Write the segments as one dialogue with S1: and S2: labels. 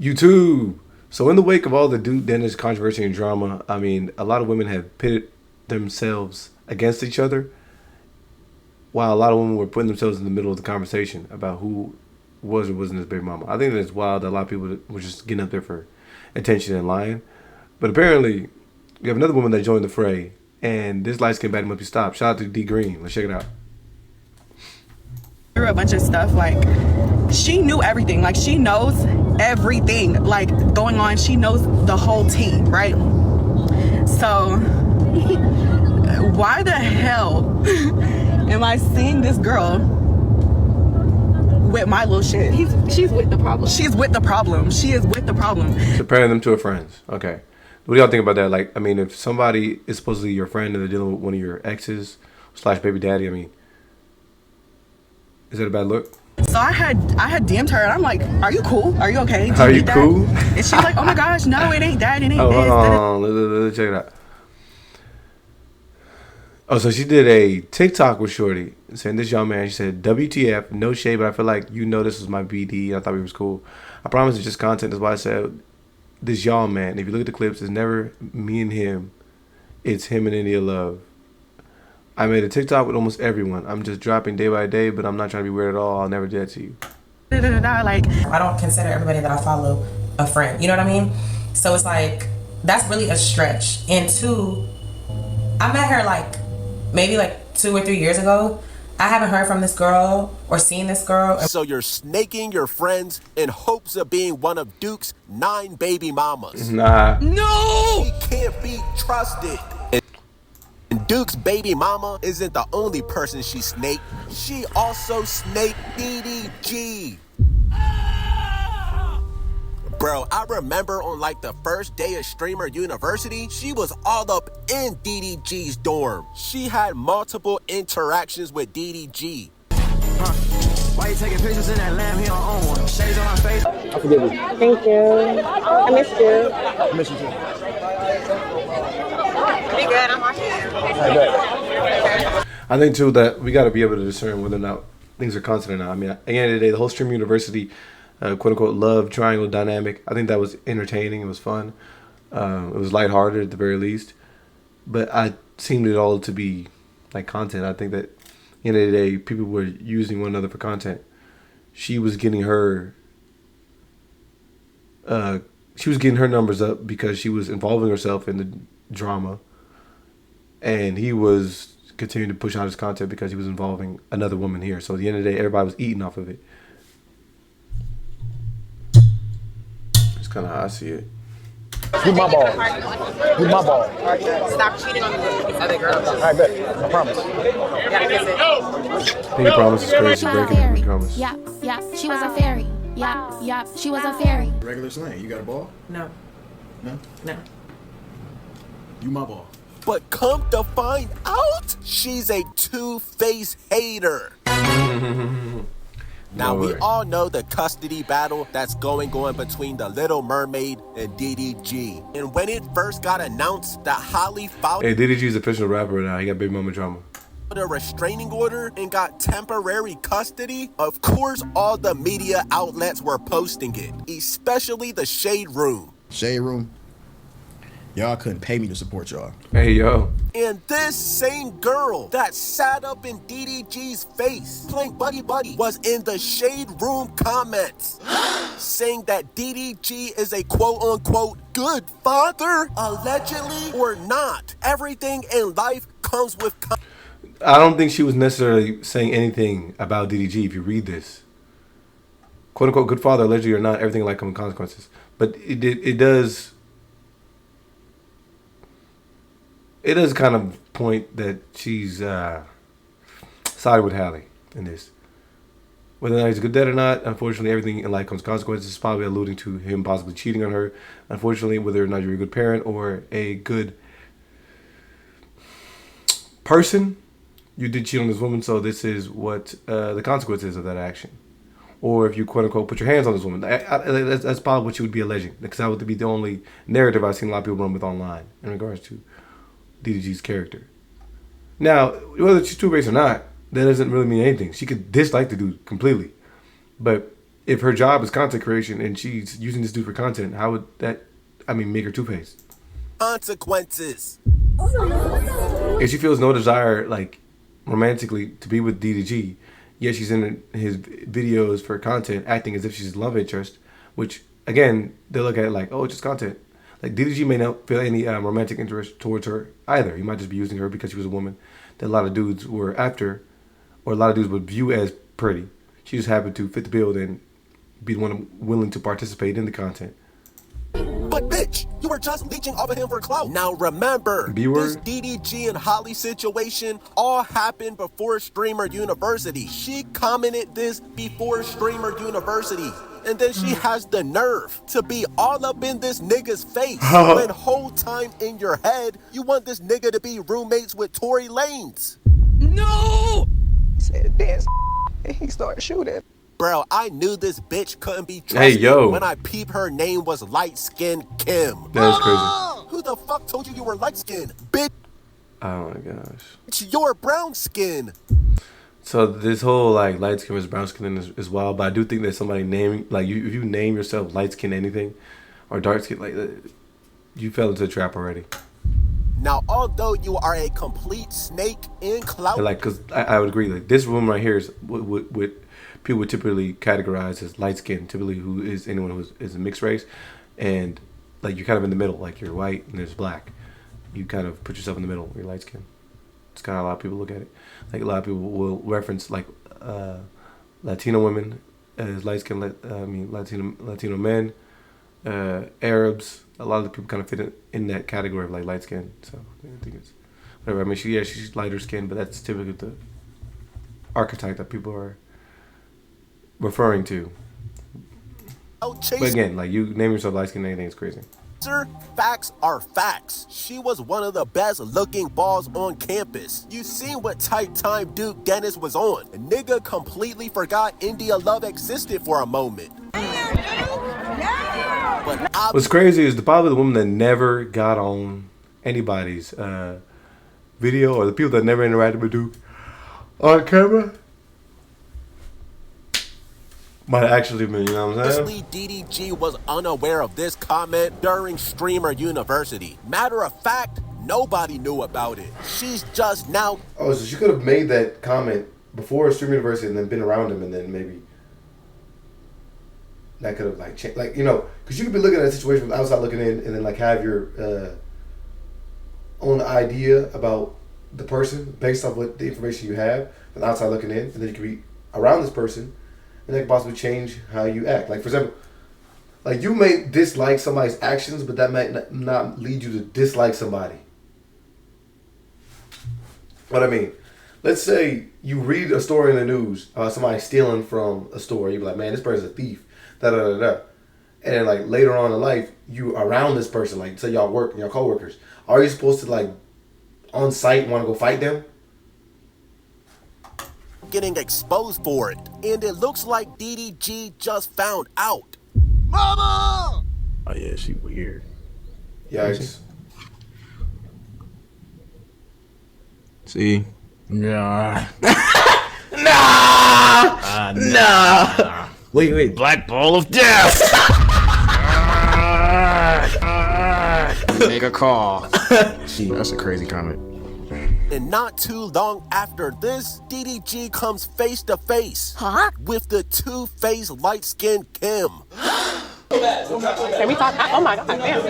S1: YouTube. So in the wake of all the Duke Dennis controversy and drama, I mean, a lot of women have pitted themselves against each other, while a lot of women were putting themselves in the middle of the conversation about who was or wasn't his baby mama. I think that's wild that a lot of people were just getting up there for attention and lying. But apparently, you have another woman that joined the fray, and this light skin baddie must be stopped. Shout out to D Green. Let's check it out.
S2: Through a bunch of stuff, like she knew everything. Like she knows everything, like going on. She knows the whole team, right? So why the hell am I seeing this girl with my little shit?
S3: She's with the problem.
S2: She's with the problem. She is with the problem.
S1: Comparing them to her friends. Okay. What do y'all think about that? Like, I mean, if somebody is supposedly your friend and they're dealing with one of your exes / baby daddy, I mean, is that a bad look?
S2: So I had DM'd her and I'm like, are you cool? Are you okay?
S1: Are you cool?
S2: And she's like, oh my gosh, no, it ain't that. It ain't
S1: hold
S2: this.
S1: on. Let's check it out. Oh, so she did a TikTok with Shorty saying this young man. She said, WTF, no shade, but I feel like you know this was my BD. I thought he was cool. I promise it's just content. That's why I said this y'all man. If you look at the clips, it's never me and him. It's him and India Love. I made a TikTok with almost everyone. I'm just dropping day by day, but I'm not trying to be weird at all. I'll never do that to you.
S2: Like,
S4: I don't consider everybody that I follow a friend. You know what I mean? So it's like, that's really a stretch. And two, I met her like maybe like 2 or 3 years ago. I haven't heard from this girl or seen this girl.
S5: So you're snaking your friends in hopes of being one of Duke's 9 baby mamas.
S1: Nah.
S5: No! He can't be trusted. And Duke's baby mama isn't the only person she snaked. She also snaked DDG. Bro, I remember on like the first day of Streamer University, she was all up in DDG's dorm. She had multiple interactions with DDG.
S6: Why you taking pictures in that lamb? He don't own one. Shades on my face. I forgive you.
S3: Thank you. I missed you.
S6: I miss you too.
S3: Be good. I'm watching.
S1: I think too that we got to be able to discern whether or not things are constant or not. I mean, at the end of the day, the whole Stream University, quote unquote, love triangle dynamic, I think that was entertaining. It was fun. It was lighthearted at the very least. But I seemed it all to be like content. I think that at the end of the day, people were using one another for content. She was getting her numbers up because she was involving herself in the drama. And he was continuing to push out his content because he was involving another woman here. So at the end of the day, everybody was eating off of it. That's kind of how I see it.
S6: You my ball. You my ball.
S3: Stop cheating on me with these other girls.
S6: I bet. I promise.
S3: You gotta kiss it.
S1: Pinky promise is crazy. Breaking every promise.
S7: Yeah, she was a fairy. Yeah, she was a fairy.
S8: Regular slang. You got a ball?
S4: No.
S8: No?
S4: No.
S8: You my ball.
S5: But come to find out, she's a two-faced hater. Now, we all know the custody battle that's going on between the Little Mermaid and DDG. And when it first got announced that Holly filed
S1: Hey, DDG's official rapper now. He got baby mama drama.
S5: a restraining order and got temporary custody, of course all the media outlets were posting it, especially the Shade Room.
S8: Shade Room. Y'all couldn't pay me to support y'all.
S1: Hey, yo.
S5: And this same girl that sat up in DDG's face playing Buddy was in the Shade Room comments saying that DDG is a quote-unquote good father, allegedly or not. Everything in life comes with
S1: I don't think she was necessarily saying anything about DDG if you read this. Quote unquote good father, allegedly or not, everything in life comes with consequences. But it does kind of point that she's sided with Hallie in this. Whether or not he's a good dad or not, unfortunately, everything in life comes with consequences. It's probably alluding to him possibly cheating on her. Unfortunately, whether or not you're a good parent or a good person, you did cheat on this woman, so this is what the consequences of that action. Or if you, quote unquote, put your hands on this woman. That's probably what you would be alleging. Because that would be the only narrative I've seen a lot of people run with online in regards to DDG's character. Now, whether she's two-faced or not, that doesn't really mean anything. She could dislike the dude completely. But if her job is content creation and she's using this dude for content, how would that, make her two-faced?
S5: Consequences.
S1: If she feels no desire, like, romantically to be with DDG, yet she's in his videos for content, acting as if she's his love interest, which, again, they look at it like, oh, it's just content. Like, DDG may not feel any romantic interest towards her either. He might just be using her because she was a woman that a lot of dudes were after, or a lot of dudes would view as pretty. She just happened to fit the bill and be the one willing to participate in the content.
S5: But bitch, you were just leeching off of him for clout. Now remember, this DDG and Holly situation all happened before Streamer University. She commented this before Streamer University. And then she has the nerve to be all up in this nigga's face when whole time in your head, you want this nigga to be roommates with Tory Lanez.
S6: No! He said this and he started shooting.
S5: Bro, I knew this bitch couldn't be trusted when I peeped her name was LIGHTSKINKIM.
S1: That's crazy.
S5: Who the fuck told you were light skinned? Bitch.
S1: Oh my gosh.
S5: You're brown skin.
S1: So this whole like light skin versus brown skin is wild, but I do think that somebody naming if you name yourself light skin anything or dark skin, like you fell into the trap already.
S5: Now, although you are a complete snake in clout,
S1: like, cause I would agree, like this woman right here is what people would typically categorize as light skin, typically who is anyone who is a mixed race, and like you're kind of in the middle, like you're white and there's black. You kind of put yourself in the middle. You're light skin. It's kind of a lot of people look at it. Like a lot of people will reference like Latino women as light skin. Latino men, Arabs. A lot of the people kind of fit in that category of like light skin. So I think it's whatever. She's lighter skin, but that's typically the archetype that people are referring to. But again, like you name yourself light skin, anything is crazy.
S5: Facts are facts. She was one of the best looking balls on campus. You seen what tight time Duke Dennis was on. A nigga completely forgot India Love existed for a moment.
S1: What's crazy is probably the woman that never got on anybody's video, or the people that never interacted with Duke on camera, might actually been, you know what I'm saying?
S5: DDG was unaware of this comment during Streamer University. Matter of fact, nobody knew about it. She's just now.
S1: Oh, so she could have made that comment before Streamer University and then been around him, and then maybe that could have like changed, like, you know, because you could be looking at a situation from outside looking in, and then like have your own idea about the person based off what the information you have from outside looking in, and then you could be around this person. And that could possibly change how you act. Like, for example, like you may dislike somebody's actions, but that might not lead you to dislike somebody. What I mean, let's say you read a story in the news about somebody stealing from a store. You be like, man, this person's a thief. Da da da da. And then, like, later on in life, you around this person. Like, say y'all work, y'all coworkers. Are you supposed to, like, on site want to go fight them?
S5: Getting exposed for it, and it looks like DDG just found out. Mama!
S8: Oh yeah, she weird.
S1: Yikes.
S8: See? Nah.
S6: Nah.
S8: Wait. Black ball of death. Make a call. That's a crazy comment.
S5: And not too long after this, DDG comes face to face with the two-faced light-skinned Kim.
S3: Can we talk? Oh my God, damn.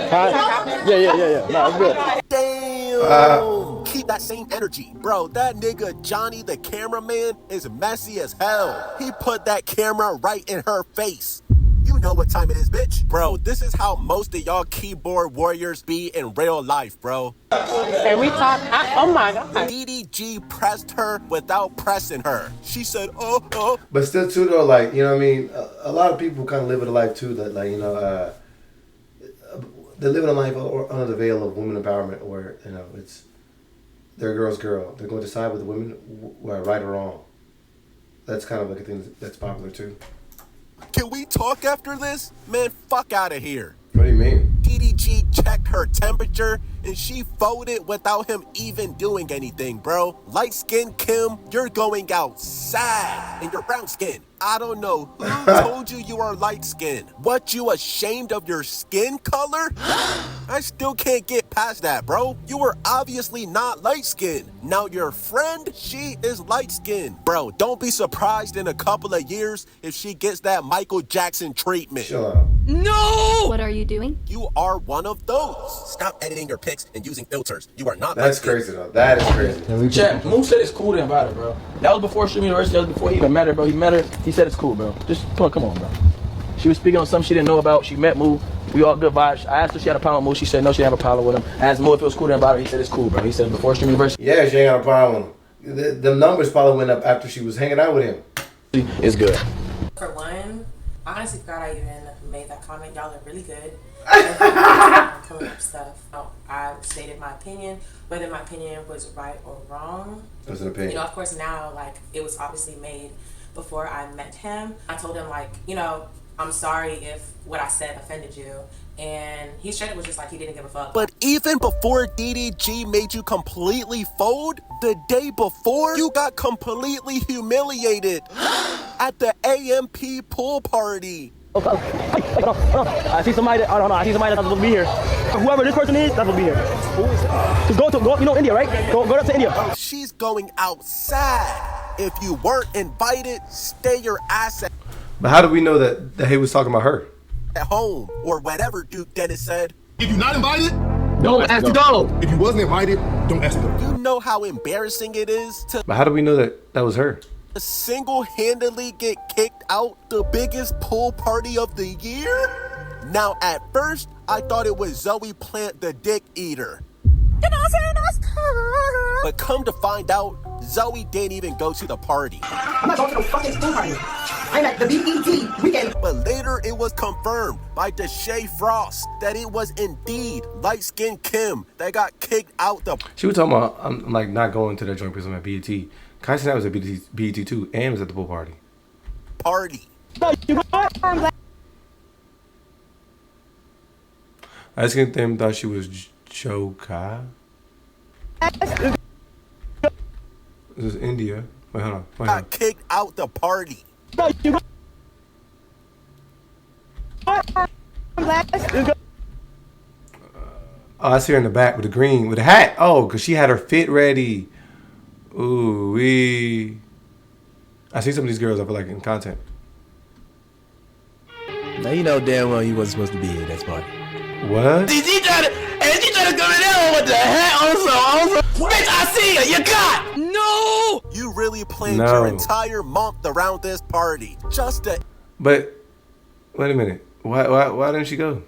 S6: Yeah. No, I'm good.
S5: Damn. Keep that same energy. Bro, that nigga Johnny the cameraman is messy as hell. He put that camera right in her face. You know what time it is, bitch. Bro, this is how most of y'all keyboard warriors be in real life, bro.
S3: Can we talk? Oh my God.
S5: DDG pressed her without pressing her. She said, oh.
S1: But still, too, though, like, you know what I mean? A lot of people kind of live a life, too, that, like, you know, they're living a life under the veil of women empowerment where, you know, it's they're a girl's girl. They're going to side with the women, right or wrong. That's kind of like a thing that's popular, too.
S5: Can we talk after this? Man, fuck out of here.
S1: What do you mean?
S5: DDG checked her temperature, and she folded without him even doing anything, bro. Light skin Kim, you're going out sad, and you're brown skin. I don't know who told you are light skinned. What, you ashamed of your skin color? I still can't get past that, bro. You were obviously not light skinned. Now your friend, she is light skinned. Bro, don't be surprised in a couple of years if she gets that Michael Jackson treatment.
S1: Shut up.
S7: No! What are you doing?
S5: You are one of those. Stop editing your pics and using filters. You are not
S1: That's crazy though. That is crazy.
S9: Chat, Moose said it's cool to invite her, bro. That was before Stream University. That was before he even met her, bro. He met her. He said it's cool, bro. Just come on, bro. She was speaking on something she didn't know about. She met Moo. We all good vibes. I asked her if she had a problem with Moo. She said no, she didn't have a problem with him. I asked Moo if it was cool to invite her. He said it's cool, bro. He said before Stream University.
S1: Yeah, she ain't got a problem with him. The numbers probably went up after she was hanging out with him.
S9: It's good.
S4: For one, I honestly forgot I even made that comment. Y'all are really good. Pulling up stuff. I stated my opinion, whether my opinion was right or wrong.
S1: It was an opinion.
S4: You know, of course now, like, it was obviously made before I met him. I told him, like, you know, I'm sorry if what I said offended you. And he straight up was just like, he didn't give a fuck.
S5: But even before DDG made you completely fold, the day before, you got completely humiliated at the AMP pool party.
S9: I see somebody that, I don't know, I see somebody that's supposed to be here. Whoever this person is, that's supposed to be here. Just go, you know India, right? Go up to India.
S5: She's going outside. If you weren't invited, stay your ass
S1: But how do we know that he was talking about her?
S5: at home, or whatever Duke Dennis said.
S10: If you're not invited,
S9: don't ask to go.
S10: If you wasn't invited, don't ask to go.
S5: You know how embarrassing it is to
S1: But how do we know that was her?
S5: single-handedly get kicked out the biggest pool party of the year? Now, at first, I thought it was Zoe Plant the dick eater. But come to find out, Zoe didn't even go to the party.
S3: I'm not going to no fucking pool party. I'm at the BET weekend.
S5: But later it was confirmed by Deshae Frost that it was indeed light-skinned Kim that got kicked out the...
S1: She was talking about, I'm like not going to that joint because I'm at BET. CENAT was at BET too and was at the pool party. I think them thought she was Joka. This is India. Wait, hold on.
S5: Got kicked out the party.
S1: I see her in the back with the green, with the hat. Oh, because she had her fit ready. Ooh, wee. I see some of these girls I feel like in content.
S8: Now you know damn well you wasn't supposed to be at that party.
S1: What?
S9: She tried to come in there with the hat on. Bitch, I see her. You got. No.
S5: You really planned your entire month around this party just to...
S1: But, wait a minute. Why didn't she go?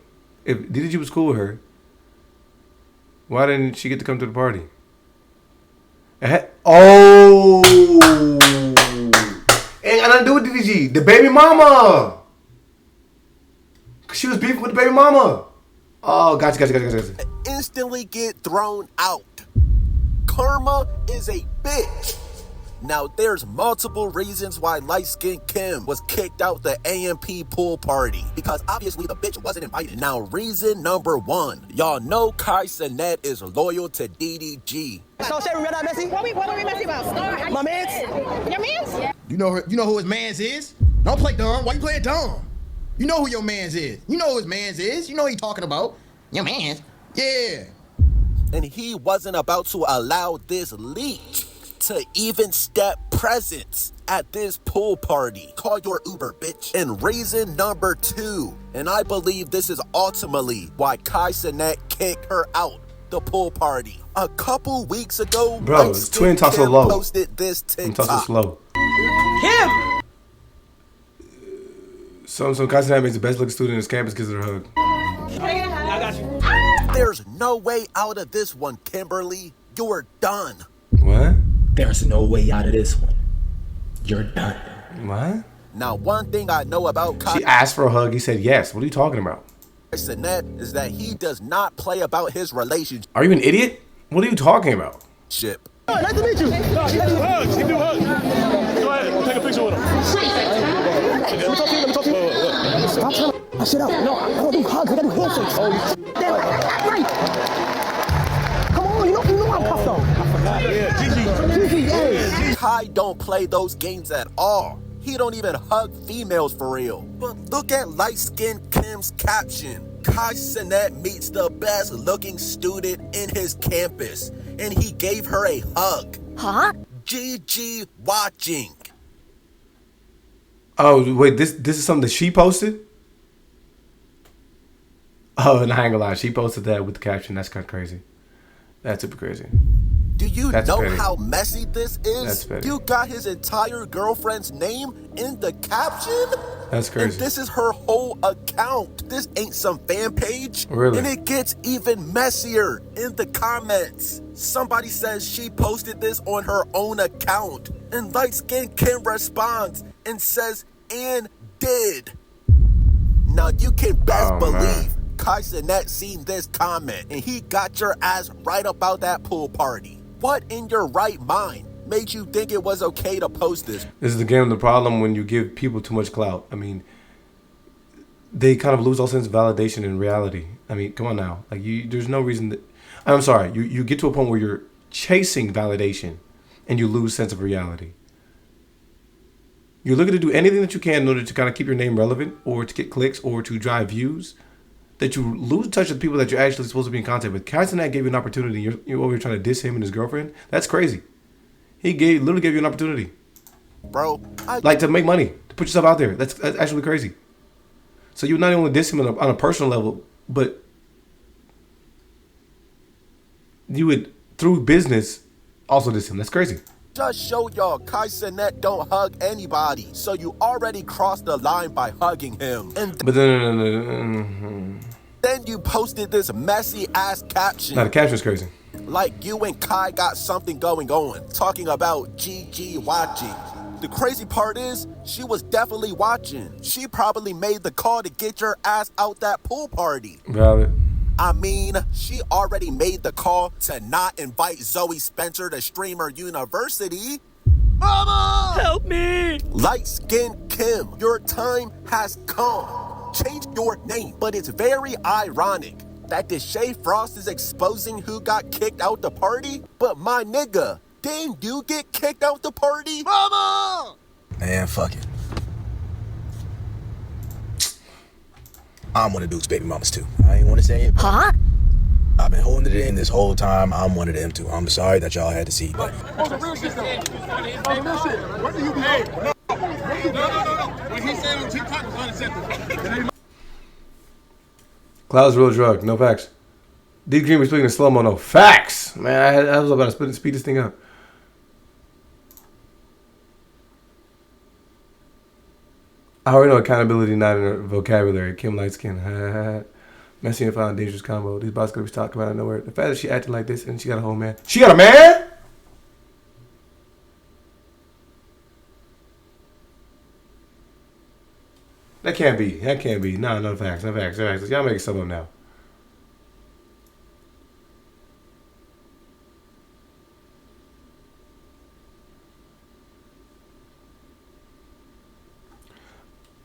S1: If DDG was cool with her, why didn't she get to come to the party? Oh! Ain't got nothing to do with DDG. The baby mama! She was beefing with the baby mama. Oh, gotcha.
S5: Instantly get thrown out. Karma is a bitch. Now, there's multiple reasons why light-skinned Kim was kicked out the AMP pool party. Because obviously the bitch wasn't invited. Now, reason number one. Y'all know CENAT is loyal to DDG.
S3: So, Sherry, we're not messy? What are we messy about? My mans? Your mans? Yeah.
S10: You know who his mans is? Don't play dumb. Why you playing dumb? You know who your mans is. You know who his mans is. You know who he talking about. Your mans? Yeah.
S5: And he wasn't about to allow this leak to even step presence at this pool party. Call your Uber, bitch. And reason number two, and I believe this is ultimately why CENAT kicked her out the pool party. A couple weeks ago,
S1: bro, twin talk so low.
S5: Posted this TikTok.
S1: Talk so slow.
S2: Kim.
S1: So CENAT makes the best looking student in his campus because of her hug.
S9: I got you.
S5: There's no way out of this one, Kimberly. You're done.
S1: What?
S9: There's no way out of this one. You're done.
S1: What?
S5: Now, one thing I know about
S1: she asked for a hug. He said yes. What are you talking about?
S5: CENAT is that he does not play about his relationship.
S1: Are you an idiot? What are you talking about?
S3: Oh, nice to meet you. No, he do hugs. Go ahead. Take a picture with him. Let me talk to you. Stop trying to shit out. No, I don't do hugs. I got to do handshakes.
S5: Kai don't play those games at all. He don't even hug females for real. But look at light-skinned Kim's caption. Kai CENAT meets the best looking student in his campus, and he gave her a hug.
S7: Huh?
S5: GG watching.
S1: Oh, wait, this is something that she posted? Oh, and I ain't gonna lie, she posted that with the caption. That's kind of crazy. That's super crazy.
S5: Do you
S1: That's
S5: know
S1: petty.
S5: how messy this is?
S1: That's petty.
S5: You got his entire girlfriend's name in the caption?
S1: That's
S5: And
S1: crazy.
S5: this is her whole account. This ain't some fan page.
S1: Really?
S5: And it gets even messier in the comments. Somebody says she posted this on her own account. And Light Skin Kim responds and says, and did. Now you can best believe Kai CENAT seen this comment and he got your ass right about that pool party. What in your right mind made you think it was okay to post this?
S1: This is the game of the problem when you give people too much clout. I mean, they kind of lose all sense of validation in reality. I mean, come on now. Like, there's no reason that... I'm sorry. You get to a point where you're chasing validation and you lose sense of reality. You're looking to do anything that you can in order to kind of keep your name relevant or to get clicks or to drive views, that you lose touch with people that you're actually supposed to be in contact with. Kai CENAT gave you an opportunity. You're over here trying to diss him and his girlfriend. That's crazy. He literally gave you an opportunity.
S5: Bro,
S1: like to make money, to put yourself out there. That's actually crazy. So you not only diss him on a personal level, but you would, through business, also diss him. That's crazy.
S5: just showed y'all Kai CENAT don't hug anybody, so you already crossed the line by hugging him. And
S1: But then
S5: you posted this messy ass caption.
S1: Now the caption's crazy.
S5: Like you and Kai got something going on, talking about GG watching. The crazy part is, she was definitely watching. She probably made the call to get your ass out that pool party.
S1: Valid.
S5: I mean, she already made the call to not invite Zoe Spencer to Streamer University. Mama!
S3: Help me!
S5: Light Skin Kim, your time has come. Change your name, but it's very ironic that Deshae Frost is exposing who got kicked out the party, but my nigga, didn't you get kicked out the party? Mama!
S10: Man, fuck it. I'm one of Duke's baby mamas too. I ain't want to say it.
S7: Huh?
S10: I've been holding it in this whole time. I'm one of them too. I'm sorry that y'all had to see. But
S3: On some real shit though. On some real shit. What do you be? No. What he said on TikTok was unacceptable.
S1: Cloud's real drug. No facts. D Green was speaking in slow mo. No facts. Man, I was about to speed this thing up. I already know accountability not in her vocabulary. Kim light skin. Messy and found dangerous combo. These bots gonna be talking about out of nowhere. The fact that she acting like this and she got a whole man. She got a man? That can't be. That can't be. No, no facts. No facts. No facts. Y'all making stuff up now.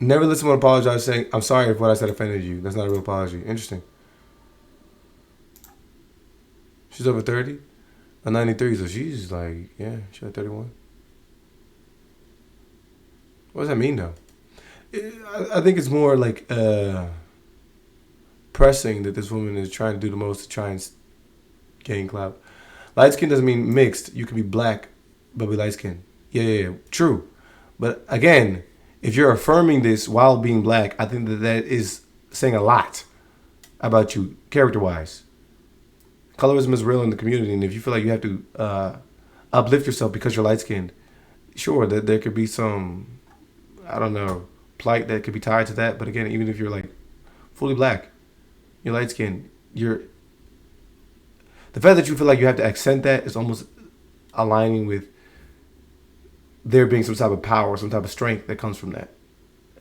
S1: Never let someone apologize saying, I'm sorry if what I said offended you. That's not a real apology. Interesting. She's over 30? 93, so she's like, yeah, she's like 31. What does that mean, though? I think it's more like pressing that this woman is trying to do the most to try and gain clout. Light skin doesn't mean mixed. You can be black, but be light skin. Yeah. True. But again, if you're affirming this while being black, I think that is saying a lot about you, character-wise. Colorism is real in the community, and if you feel like you have to uplift yourself because you're light-skinned, sure, that there could be some, I don't know, plight that could be tied to that. But again, even if you're like fully black, you're light-skinned, the fact that you feel like you have to accent that is almost aligning with there being some type of power, some type of strength that comes from that.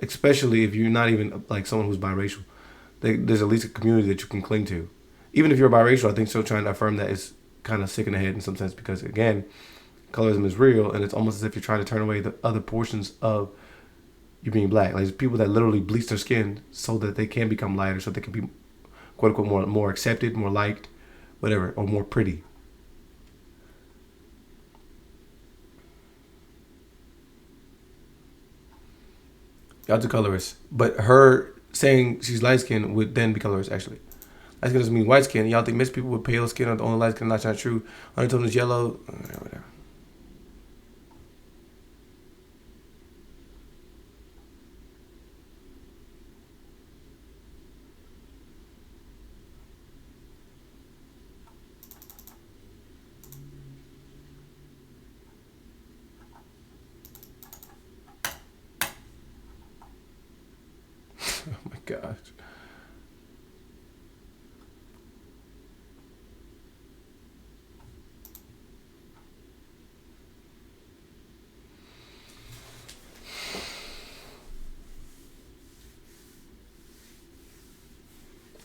S1: Especially if you're not even like someone who's biracial. There's at least a community that you can cling to. Even if you're biracial, I think still trying to affirm that is kind of sick in the head in some sense because, again, colorism is real and it's almost as if you're trying to turn away the other portions of you being black. Like, there's people that literally bleach their skin so that they can become lighter, so they can be, quote unquote, more accepted, more liked, whatever, or more pretty. Y'all two colorist. But her saying she's light skinned would then be colorist, actually. Light skin doesn't mean white skin. Y'all think mixed people with pale skin are the only light skin. That's not true. Undertone is yellow. Whatever. Oh my gosh.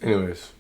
S1: Anyways.